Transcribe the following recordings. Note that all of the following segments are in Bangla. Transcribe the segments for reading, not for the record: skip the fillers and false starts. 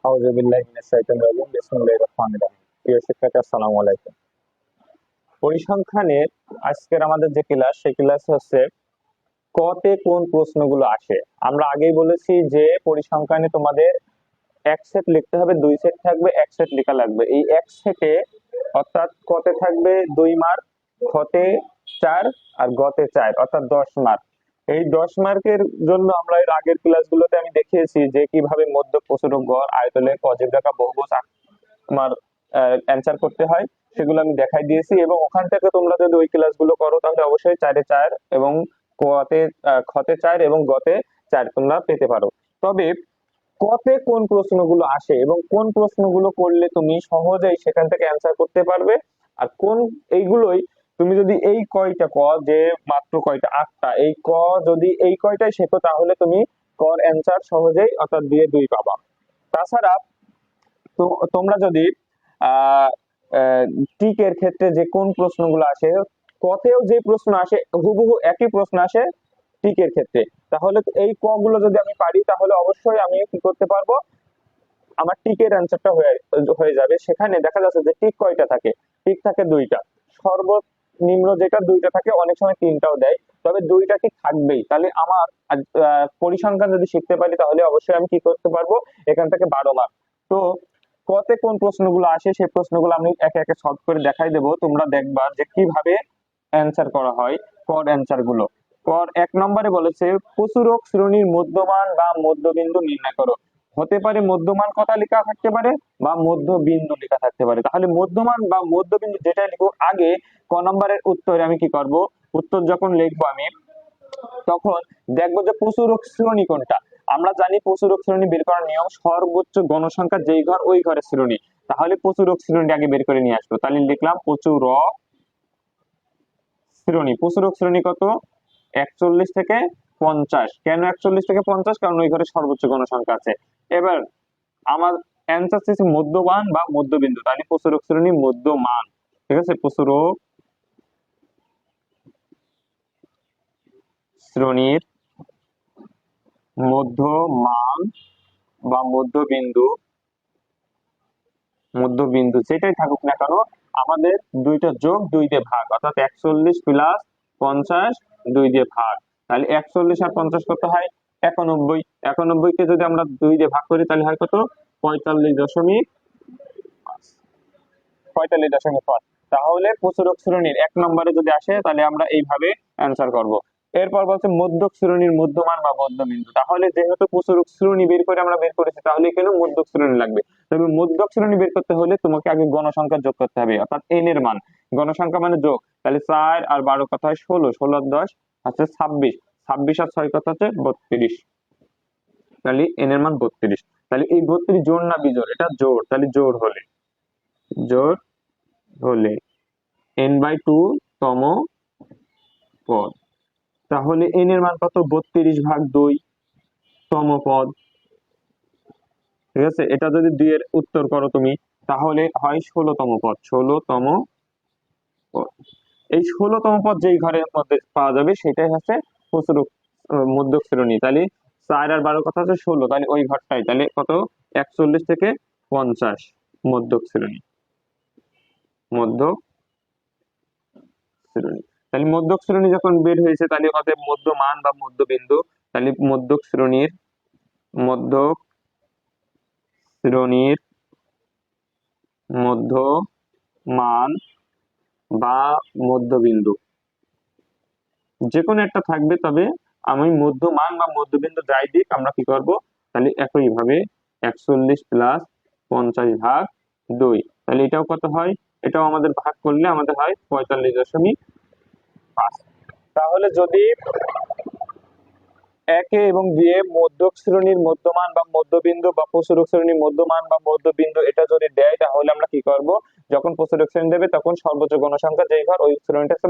আউযুবিল্লাহি মিনাশ শাইতানির রাজিম। বিসমিল্লাহির রহমানির রহিম। প্রিয় শিক্ষার্থী, আসসালামু আলাইকুম। পরিসংখ্যানের আজকের আমাদের যে ক্লাস, সেই ক্লাস হচ্ছে কতে কোন প্রশ্নগুলো আসে। আমরা আগেই বলেছি যে পরিসংখ্যানে তোমাদের এক সেট লিখতে হবে, দুই সেট থাকবে, এক সেট লেখা লাগবে। এই এক সেটে অর্থাৎ কতে থাকবে 2 মার্ক, খতে 4 আর গতে 4, অর্থাৎ 10 মার্ক। এই 10 মার্কের জন্য আমরা এর আগের ক্লাসগুলোতে আমি দেখিয়েছি যে কিভাবে মধ্য, প্রচুরক, গড়, আয়তলে, অজীবরেখা, বহুভুজ আমার অ্যান্সার করতে হয়, সেগুলো আমি দেখাই দিয়েছি। এবং ওখান থেকে তোমরা যদি ওই ক্লাসগুলো করো তাহলে অবশ্যই 4 এ 4 এবং খতে 4 এবং গতে 4 তোমরা পেতে পারো। তবে কতে কোন প্রশ্নগুলো আসে এবং কোন প্রশ্নগুলো করলে তুমি সহজেই সেখান থেকে অ্যান্সার করতে পারবে, আর কোন এইগুলোই তুমি যদি এই কয়টা ক, যে মাত্র কয়টা 8টা, এই ক যদি এই কয়টাই শেখো তাহলে তুমি কর অ্যান্সার সহজেই অর্থাৎ দিয়ে 2 পাবা। তাছাড়া তোমরা যদি আহ টিকের ক্ষেত্রে যে কোন প্রশ্নগুলো আসে, কতেও যে প্রশ্ন আসে হুবহু একই প্রশ্ন আসে টিকের ক্ষেত্রে, তাহলে এই ক গুলো যদি আমি পারি তাহলে অবশ্যই আমি কি করতে পারবো, আমার টিকের অ্যান্সারটা হয়ে যাবে। সেখানে দেখা যাচ্ছে যে টিক কয়টা থাকে, টিক থাকে 2টা, সর্বনিম্ন যেটা 2টা থাকে, অনেক সময় 3টাও দেয়, তবে 2টা টিক থাকবেই। তাহলে আমার পরিসংখ্যান যদি শিখতে পারি তাহলে অবশ্যই আমি কি করতে পারবো, এখান থেকে 12 মার্ক। তো কতে কোন প্রশ্নগুলো আসে সেই প্রশ্নগুলো আমি একে একে সলভ করে দেখাই দেবো, তোমরা দেখবা যে কিভাবে অ্যান্সার করা হয় কর অ্যান্সার গুলো। কর 1 নম্বরে বলেছে প্রচুরক শ্রেণীর মধ্যমান বা মধ্যবিন্দু নির্ণয় করো। হতে পারে মধ্যমান কথা লেখা থাকতে পারে বা মধ্যবিন্দু লেখা থাকতে পারে। তাহলে মধ্যমান বা মধ্যবিন্দু যেটা লিখবো আগে, ক নম্বরের উত্তরে আমি কি করব, উত্তর যখন লিখবো আমি তখন দেখবো যে প্রচুরক শ্রেণী কোনটা। আমরা জানি প্রচুরক শ্রেণী বের করার নিয়ম সর্বোচ্চ গণসংখ্যা যেই ঘর ওই ঘরের শ্রেণী। তাহলে প্রচুরক শ্রেণী আগে বের করে নিয়ে আসবো। তাহলে লিখলাম প্রচুরক শ্রেণী। প্রচুরক শ্রেণী কত, 41 থেকে 50। কেন 41 থেকে 50? কারণ ওই ঘরে সর্বোচ্চ গণসংখ্যা আছে। এবার আমার অ্যান্সার হচ্ছে মধ্যমান বা মধ্যবিন্দু, তাহলে প্রচুরক শ্রেণী মধ্যমান। ঠিক আছে, প্রচুরক শ্রেণীর মধ্যমান বা মধ্যবিন্দু, মধ্যবিন্দু যেটাই থাকুক না কেন, আমাদের 2টা যোগ 2 দিয়ে ভাগ, অর্থাৎ 41 প্লাস 50 2 দিয়ে ভাগ। তাহলে 41 আর 50 কত হয়, 91। 91 কে যদি আমরা 2 দিয়ে ভাগ করি তাহলে হয় কত, 45.5। তাহলে প্রচুরক শ্রেণীর 1 নম্বরে যদি আসে তাহলে আমরা এইভাবে অ্যান্সার করব। এরপর বলছে মধ্যক শ্রেণীর মধ্যমান বা মধ্যবিন্দু। তাহলে যেহেতু প্রচুরক শ্রেণী বের করেছি তাহলে এখানে মধ্যক শ্রেণী লাগবে। তবে মধ্যক শ্রেণী বের করতে হলে তোমাকে আগে গণসংখ্যা যোগ করতে হবে, অর্থাৎ n এর মান। গণসংখ্যা মানে যোগ, তাহলে 4 আর 12 কত হয় 16, 16 আর 10 হচ্ছে 26, 26 আর 6 কত হচ্ছে 32। তাহলে n এর মান 32। তাহলে এই 32 জোড় না বিজোড়, এটা জোড়, তাহলে জোড় হলে n/2 তম পদ। তাহলে n এর মান কত, 32/2 তম পদ। ঠিক আছে, এটা যদি 2 এর উত্তর করো তুমি তাহলে হয় 16তম পদ, 16তম পদ। এই 16তম পদ যেই ঘরের মধ্যে পাওয়া যাবে সেটাই হচ্ছে প্রচুরক মধ্যক শ্রেণী। তাহলে 4 আর 12 কথা হচ্ছে 16, তাহলে ওই ঘরটাই। তাহলে কত, 41 থেকে 50 মধ্যক শ্রেণী, মধ্যক শ্রেণী। তাহলে মধ্যক শ্রেণী যখন বের হয়েছে তাহলে অতএব মধ্যমান বা মধ্যবিন্দু। তাহলে মধ্যক শ্রেণীর মধ্যমান বা মধ্যবিন্দু যে কোনো একটা থাকবে, তবে আমি মধ্যমান বা মধ্যবিন্দু যাই দিক আমরা কি করব, তাহলে একইভাবে 41 প্লাস 50/2। তাহলে এটাও কত হয়, এটাও আমাদের ভাগ করলে আমাদের হয় 45.5। তাহলে যদি 1 এবং 2 মধ্যক শ্রেণীর মধ্যমান বা মধ্যবিন্দু বা প্রচুরক শ্রেণীর মধ্যমান বা মধ্যবিন্দু এটা যদি দেয় তাহলে আমরা কি করব, যখন প্রচুরক শ্রেণী দেবে তখন সর্বোচ্চ গণসংখ্যা যেই ঘর ওই শ্রেণীটা হচ্ছে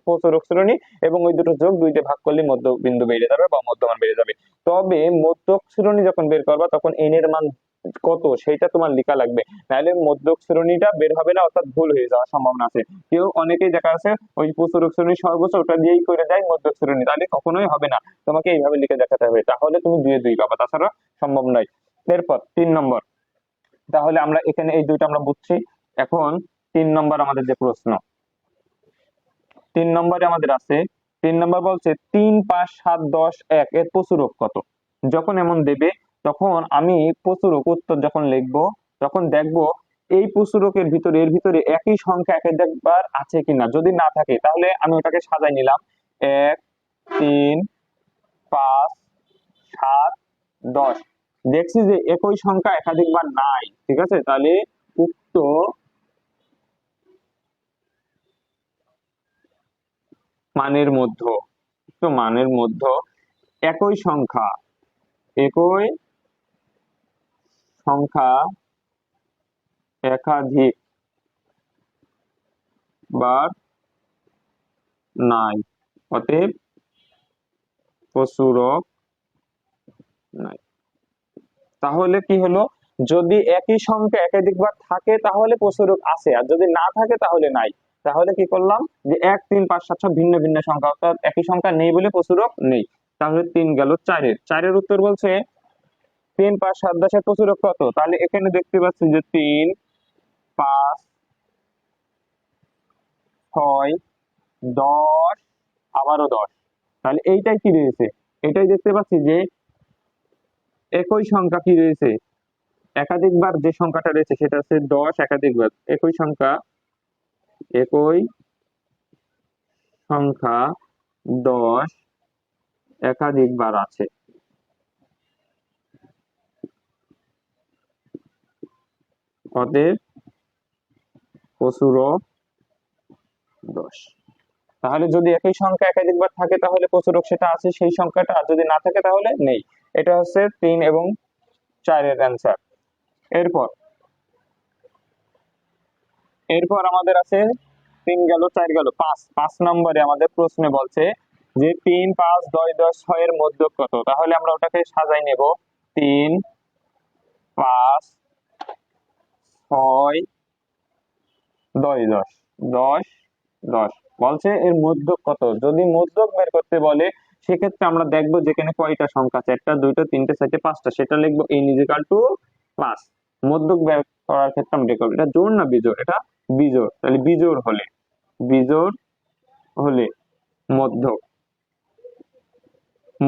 প্রচুরক শ্রেণী, এবং ওই দুটো যোগ 2 দিয়ে ভাগ করলে মধ্যবিন্দু বেরিয়ে যাবে বা মধ্যমান বেরিয়ে যাবে। তবে মধ্যক শ্রেণী যখন বের করবা তখন n এর মান কত সেটা তোমার লেখা লাগবে, নাহলে মধ্যক শ্রেণীটা বের হবে না, অর্থাৎ ভুল হয়ে যাওয়ার সম্ভাবনা আছে। কেউ অনেকেই দেখা আছে ওই প্রচুরক শ্রেণী সর্বোচ্চ ওটা দিয়েই করে দেয় মধ্যক শ্রেণী, তাহলে কখনোই হবে না। তোমাকে এইভাবে লিখে দেখাতে হবে, তাহলে তুমি 2 এ 2 পাবা, তাছাড়া সম্ভব নয়। এরপর 3 নম্বর, তাহলে আমরা এখানে এই দুইটা আমরা বুঝছি। এখন 3 নম্বর আমাদের যে প্রশ্ন, 3 নম্বরে আমাদের আছে, 3 নম্বর বলছে 3, 5, 7, 10, 1 এর প্রচুরক কত। যখন এমন দেবে তখন আমি প্রচুরক উত্তর যখন লিখবো তখন দেখবো এই প্রচুরকের ভিতরে এর ভিতরে একই সংখ্যা একাধিকবার আছে কিনা। যদি না থাকে তাহলে আমি ওটাকে সাজাই নিলাম 1, 3, 5, 7, 10। দেখছি যে একই সংখ্যা একাধিকবার নাই, ঠিক আছে, তাহলে উক্ত মানের মধ্যে, উক্ত মানের মধ্যে একই সংখ্যা, একই সংখ্যা একাধিক বার নাই, অতএব প্রচুরক নাই। তাহলে কি হলো, যদি একই সংখ্যা একাধিকবার থাকে তাহলে প্রচুরক আছে, আর যদি না থাকে তাহলে নাই। তাহলে কি করলাম যে 1, 3, 5, 7 সব ভিন্ন ভিন্ন সংখ্যা, অর্থাৎ একই সংখ্যা নেই বলে প্রচুরক নেই। তাহলে 3 গেল। 4এর উত্তর বলছে 3, 5, 7, 10 এর প্রচুরক কত। তাহলে এখানে দেখতে পাচ্ছি যে 3, 5, 6, 10, আবারও 10। তাহলে এইটাই কি রয়েছে, এটাই দেখতে পাচ্ছি যে একই সংখ্যা কি রয়েছে, একাধিকবার যে সংখ্যাটা রয়েছে সেটা হচ্ছে 10 একাধিকবার। একই সংখ্যা, একই সংখ্যা 10 একাধিকবার আছে, অতএব প্রচুরক 10। তাহলে যদি একই সংখ্যা একাধিকবার থাকে তাহলে প্রচুরক সেটা আছে সেই সংখ্যাটা, আর যদি না থাকে তাহলে নেই। এটা হচ্ছে 3 এবং 4-এর অ্যান্সার। এরপর এরপর আমাদের আছে 3 গেল, 4 গেল, 5 নম্বরে আমাদের প্রশ্নে বলছে যে 3, 5, 10, 10, 6 এর মধ্যক কত। তাহলে আমরা ওটাকে সাজাই নেব 3, 5, 6, 10, 10, 10, 10 বলছে এর মধ্যক কত। যদি মধ্যক বের করতে বলে সেক্ষেত্রে আমরা দেখবো যেখানে কয়টা সংখ্যা আছে, 1টা, 2টা, 3টে, 4টে, 5টা, সেটা লিখবো n = 5। মধ্যক বের করার ক্ষেত্রে আমরা দেখব এটা জোড় না বিজোড়, এটা বিজোড়। তাহলে বিজোড় হলে মধ্যক,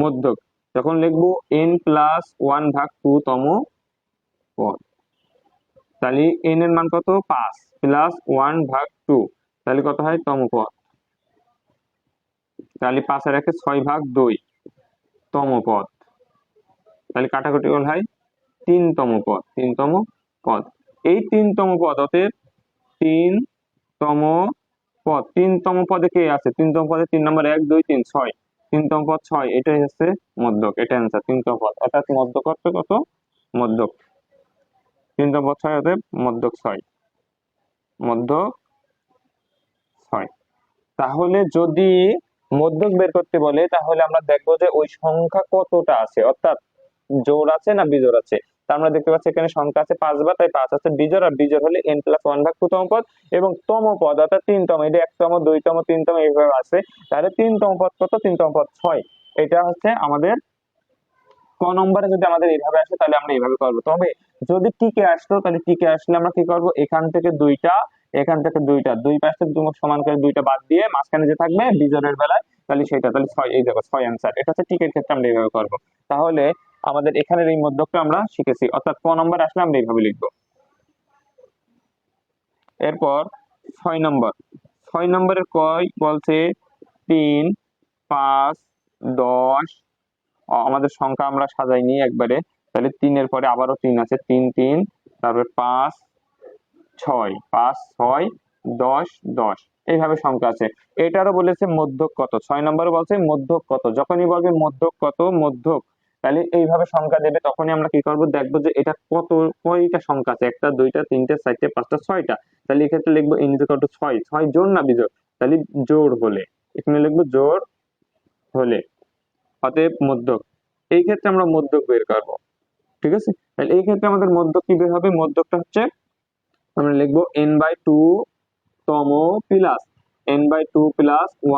মধ্যক তখন লিখবো n+1/2 তম পদ। তাহলে n এর মান কত, 5 +1/2, তাহলে কত হয় তম পদ। তাহলে 5 আর 1 6/2 তম পদ। তাহলে কাটাকুটি করলে হয় 3তম পদ, 3তম পদ। এই 3তম পদ, অতএব 3তম পদ, 3তম পদে কে আছে, 3তম পদে 3 নম্বর 1, 2, 3, 6, 3তম পদ 6, এটাই হচ্ছে মধ্যক, এটা অ্যান্সার 3তম পদ। অর্থাৎ মধ্যক অর্থ কত, মধ্যক 3তম পদ 6, অতএব মধ্যক 6, মধ্যক 6। তাহলে যদি মধ্যক বের করতে বলে তাহলে আমরা দেখবো যে ওই সংখ্যা কতটা আছে, অর্থাৎ জোড় আছে না বিজোড় আছে। তা আমরা দেখতে পাচ্ছি এখানে সংখ্যা আছে 5 বার, তাই 5 আছে বিজোড়, আর বিজোড় হলে n+1/2 তম পদ, এবং তম পদ অর্থাৎ 3তম, এটা 1তম, 2তম, 3তম এইভাবে আছে। তাহলে 3তম পদ কত, 3তম পদ 6। এটা হচ্ছে আমাদের ক নম্বরে। যদি আমাদের এইভাবে আসে তাহলে আমরা এইভাবে করবো। তবে যদি টিকে আসতো তাহলে টিকে আসলে আমরা কি করব, এখান থেকে 2টা, এখান থেকে 2টা, দুই পাশে সমান করে 2টা বাদ দিয়ে মাঝখানে যে থাকবে বিজোড়ের বেলায়, তাহলে সেটা, তাহলে 6, এই দেখো 6 অ্যান্সার। এটা হচ্ছে টিকের ক্ষেত্রে আমরা এইভাবে করবো। তাহলে আমাদের এখানের এই মধ্যকটা আমরা শিখেছি, অর্থাৎ ক নম্বর আসলে আমরা এইভাবে লিখবো। এরপর 6 নম্বর, 6 নম্বরের কয় বলছে 3, 5, 10, আমাদের সংখ্যা আমরা সাজাইনি একবারে। তাহলে 3-এর পরে আবারও 3 আছে, 3, 3, তারপরে 5, 6, 5, 6, 10, 10 এইভাবে সংখ্যা আছে। এটারও বলেছে মধ্যক কত। 6 নম্বরে বলছে মধ্যক কত। যখনই বলবে মধ্যক কত, মধ্যক, তাহলে এইভাবে সংখ্যা দেবে, তখনই আমরা কি করব, দেখবো যে এটা কত, কয়টা সংখ্যা আছে, 1টা, 2টা, 3টে, 4টে, 5টা, 6টা। তাহলে এক্ষেত্রে লিখবো n = 6, 6 জোড় না বিজোড়, তাহলে জোড় হলে, এখানে লিখবো জোড় হলে, অতএব মধ্যক। এই ক্ষেত্রে আমরা মধ্যক বের করবো, ঠিক আছে। তাহলে এই ক্ষেত্রে আমাদের মধ্যক কি বের হবে, মধ্যকটা হচ্ছে আমরা লিখবো n/2 তম প্লাস n/2 +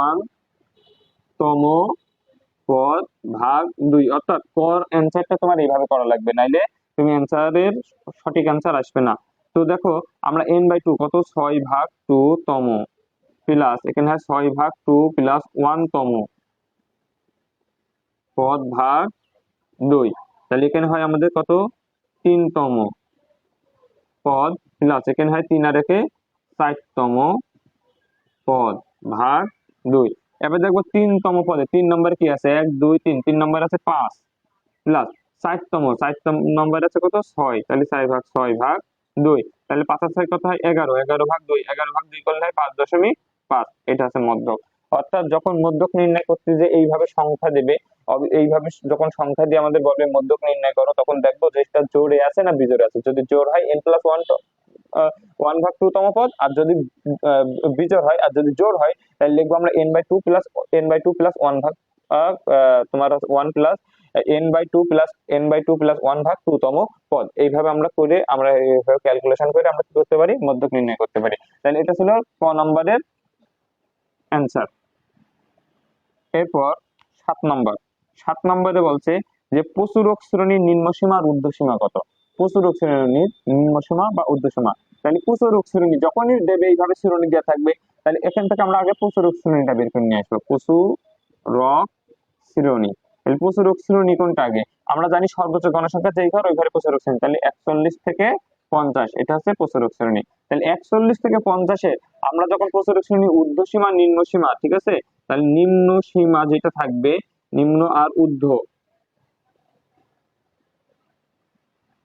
1 তম পদ ভাগ 2, অর্থাৎ কর অ্যান্সারটা তোমার এইভাবে করা লাগবে, নাইলে তুমি অ্যান্সারের সঠিক অ্যান্সার আসবে না। তো দেখো আমরা n/2 কত 6/2 তম প্লাস এখানে হয় 6/2 প্লাস 1 তম পদ ভাগ 2, তাহলে এখানে হয় আমাদের কত 3 তম পদ প্লাস এখানে হয় 3 আর একে 4 তম পদ ভাগ 2। এবার দেখবো 3 তম পদে 3 নম্বর কি আছে 1 2 3, 3 নম্বর আছে 5 প্লাস 4 নম্বর আছে কত 6, তাহলে 4/6/2, তাহলে 5 আর 6 কত হয় 11, 11/2, 11/2 করলে হয় 5.5। এটা আছে মধ্যক। অর্থাৎ যখন মধ্যক নির্ণয় করতে যে এইভাবে সংখ্যা দেবে, এইভাবে যখন সংখ্যা দিয়ে আমাদের বলবে মধ্যক নির্ণয় করো, তখন দেখবো যে এটা জোড়ে আছে না বিজোড়ে আছে। যদি জোড় হয় n+1 1/2 তম পদ, আর যদি বিজোড় হয় আর যদি জোড় হয় তাহলে লিখবো আমরা n/2 প্লাস 1 ভাগ তোমার 1 প্লাস n/2 প্লাস 1/2 তম পদ। এইভাবে আমরা করে আমরা এইভাবে ক্যালকুলেশন করে আমরা কি করতে পারি মধ্যক নির্ণয় করতে পারি। তাহলে এটা ছিল ক নম্বরের অ্যান্সার। এরপর 7 নম্বরে বলছে যে প্রচুরক শ্রেণীর নিম্নসীমা আর ঊর্ধ্বসীমা কত। প্রচুরক শ্রেণীর নিম্নসীমা বা ঊর্ধ্বসীমা, তাহলে প্রচুরক শ্রেণী যখনই দেবে এইভাবে শ্রেণী দেওয়া থাকবে, তাহলে এখান থেকে আমরা আগে প্রচুরক শ্রেণীটা বের করে নিয়ে আসবো। প্রচুরক শ্রেণী, তাহলে প্রচুরক শ্রেণী কোনটা আগে আমরা জানি, সর্বোচ্চ গণসংখ্যা যেই ঘর ওই ঘরে প্রচুরক শ্রেণী, তাহলে 41 থেকে 50 এটা হচ্ছে প্রচুরক শ্রেণী। তাহলে 41 থেকে 50-এ আমরা যখন প্রচুরক শ্রেণী ঊর্ধ্বসীমা নিম্নসীমা, ঠিক আছে, তাহলে নিম্ন সীমা যেটা থাকবে নিম্ন আর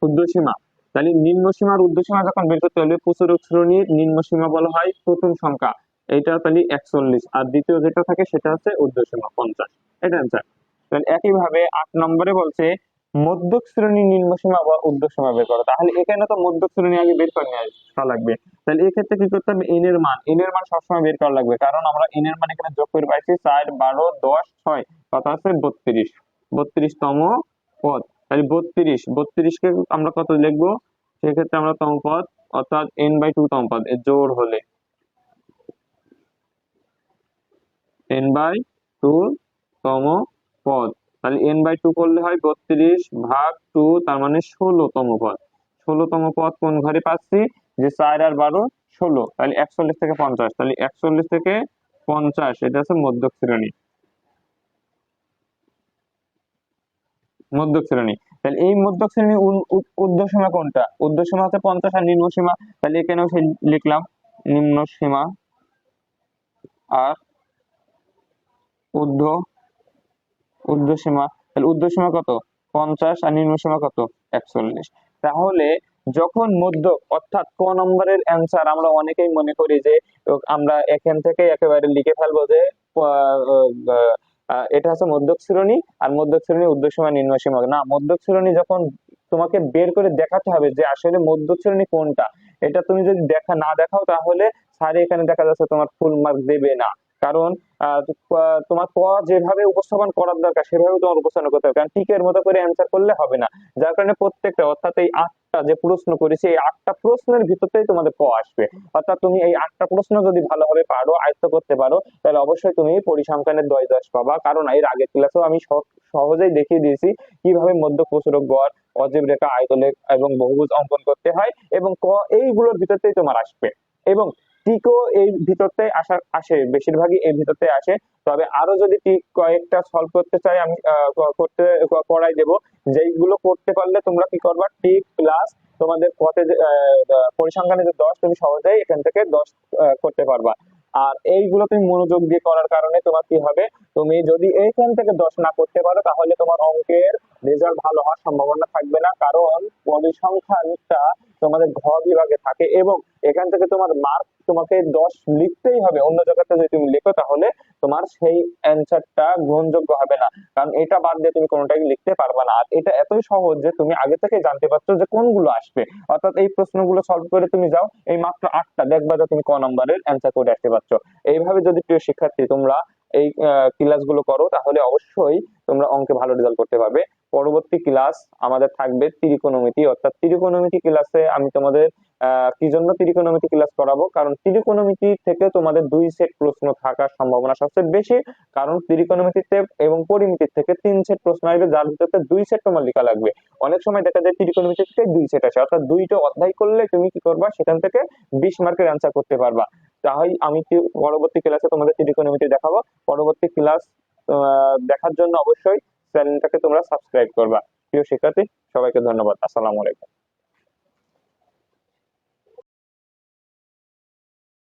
ঊর্ধ্বসীমা, তাহলে নিম্ন সীমার ঊর্ধ্বসীমা যখন বের করতে হলে প্রচুরক শ্রেণীর নিম্ন সীমা বলা হয় প্রথম সংখ্যা, এটা তাহলে 41, আর দ্বিতীয় যেটা থাকে সেটা হচ্ছে ঊর্ধ্বসীমা 50। এটা অ্যান্সার। তাহলে একইভাবে 8 নম্বরে বলছে মধ্যক শ্রেণীর নিম্নসীমা বা ঊর্ধ্বসীমা বের করো। তাহলে এখানে তো মধ্যক শ্রেণী আগে বের করে নিয়ে আসা লাগবে। তাহলে এক্ষেত্রে কি করতে হবে, এন এর মান সবসময় বের করা লাগবে, কারণ আমরা এন এর মান এখানে যোগ করে পাইছি 4 12 10 6, কত আছে 32 তম পদ। তাহলে 32 কে আমরা কত লিখবো, সেক্ষেত্রে আমরা তম পদ অর্থাৎ n/2 তম পদ এর জোড় হলে n/2 তম পদ, তাহলে n/2 করলে হয় 32/2, তার মানে 16 তম পদ। 16 তম পদ কোন ঘরে পাচ্ছি, যে 4 আর 12 16, তাহলে 41 থেকে 50, তাহলে 41 থেকে 50 এটা হচ্ছে মধ্যক শ্রেণী। তাহলে এই মধ্যক শ্রেণীর ঊর্ধ্বসীমা কোনটা, ঊর্ধ্বসীমা হচ্ছে 50 আর নিম্ন সীমা, তাহলে এখানেও সেই লিখলাম নিম্ন সীমা আর ঊর্ধ্বসীমা। তাহলে ঊর্ধ্বসীমা কত 50 আর নিম্ন সীমা কত 41। তাহলে যখন মধ্যক অর্থাৎ ক নম্বরের অ্যান্সার আমরা অনেকেই মনে করি যে আমরা এখান থেকে একেবারে লিখে ফেলবো যে এটা হচ্ছে মধ্যক শ্রেণী, আর মধ্যক শ্রেণী ঊর্ধ্বসীমা নিম্ন সীমা না। মধ্যক শ্রেণী যখন তোমাকে বের করে দেখাতে হবে যে আসলে মধ্যক শ্রেণী কোনটা, এটা তুমি যদি না দেখাও তাহলে স্যার এখানে দেখা যাচ্ছে তোমার ফুল মার্ক দেবে না। কারণ তোমার ক যেভাবে উপস্থাপন করার দরকার সেভাবে তোমার উপস্থাপন করতে হবে, কারণ টিকের মতো করে অ্যান্সার করলে হবে না। যার কারণে প্রত্যেকটা অর্থাৎ এই 8টা যে প্রশ্ন করেছি এই 8টা প্রশ্নের ভিতরতেই তোমাদের ক আসবে। অর্থাৎ তুমি এই 8টা প্রশ্ন যদি ভালোভাবে পারো আয়ত্ত করতে পারো তাহলে অবশ্যই তুমি পরিসংখ্যানের 10 পাবা। কারণ এর আগের ক্লাসেও আমি সহজেই দেখিয়ে দিয়েছি কিভাবে মধ্যক প্রচুরক গড় অজীব রেখা আয়তলেখ এবং বহুভুজ অঙ্কন করতে হয়, এবং ক এইগুলোর ভিতরতেই তোমার আসবে। এবং টিকও এই ভিতরতে আসে, বেশিরভাগই এই ভিতরতে আসে। তবে আরো যদি টিক কয়েকটা সলভ করতে চাই আমি করাই দেব, যেইগুলো করতে পারলে তোমরা কি করবা, টিক প্লাস তোমাদের পথে পরিসংখ্যানে যে 10 তুমি সহজেই এখান থেকে 10 করতে পারবা। আর এইগুলো তুমি মনোযোগ দিয়ে করার কারণে তোমার কি হবে, তুমি যদি এইখান থেকে 10 না করতে পারো তাহলে তোমার অঙ্কের রেজাল্ট ভালো হওয়ার সম্ভাবনা থাকবে না, কারণ পরিসংখ্যানটা তোমাদের ঘ বিভাগে থাকে এবং এখান থেকে তোমার মার্ক তোমাকে 10 লিখতেই হবে। অন্য জায়গাতে যদি তুমি লিখো তাহলে তোমার সেই অ্যান্সারটা গ্রহণযোগ্য হবে না, কারণ এটা বাদ দিয়ে তুমি কোনোটাই লিখতে পারবে না। আর এটা এতই সহজ যে তুমি আগে থেকে জানতে পারছো যে কোনগুলো আসবে, অর্থাৎ এই প্রশ্নগুলো সলভ করে তুমি যাও এই মাত্র 8টা দেখবা যে তুমি ক নম্বরের অ্যান্সার করে আসতে পারছো। এইভাবে যদি প্রিয় শিক্ষার্থী তোমরা এই ক্লাসগুলো করো তাহলে অবশ্যই তোমরা অঙ্কে ভালো রেজাল্ট করতে পারবে। পরবর্তী ক্লাস আমাদের থাকবে ত্রিকোণমিতি, অর্থাৎ ত্রিকোণমিতি ক্লাসে আমি তোমাদের কি জন্য ত্রিকোণমিতি ক্লাস করাবো, কারণ ত্রিকোণমিতি থেকে তোমাদের 2 সেট প্রশ্ন থাকার সম্ভাবনা সবচেয়ে বেশি। কারণ ত্রিকোণমিতিতে এবং পরিমিতির থেকে 3 সেট প্রশ্ন আসবে, যার ভিতরে 2 সেট তোমার লেখা লাগবে। অনেক সময় দেখা যায় ত্রিকোণমিতি থেকে 2 সেট আসে, অর্থাৎ 2টা অধ্যায় করলে তুমি কি করবা, সেখান থেকে 20 মার্কের অ্যান্সার করতে পারবা। তাই আমি পরবর্তী ক্লাসে তোমাদের ত্রিকোণমিতি দেখাবো। পরবর্তী ক্লাস দেখার জন্য অবশ্যই চ্যানেলটাকে তোমরা সাবস্ক্রাইব করবা। প্রিয় শিক্ষার্থী, সবাইকে ধন্যবাদ। আসসালামু আলাইকুম।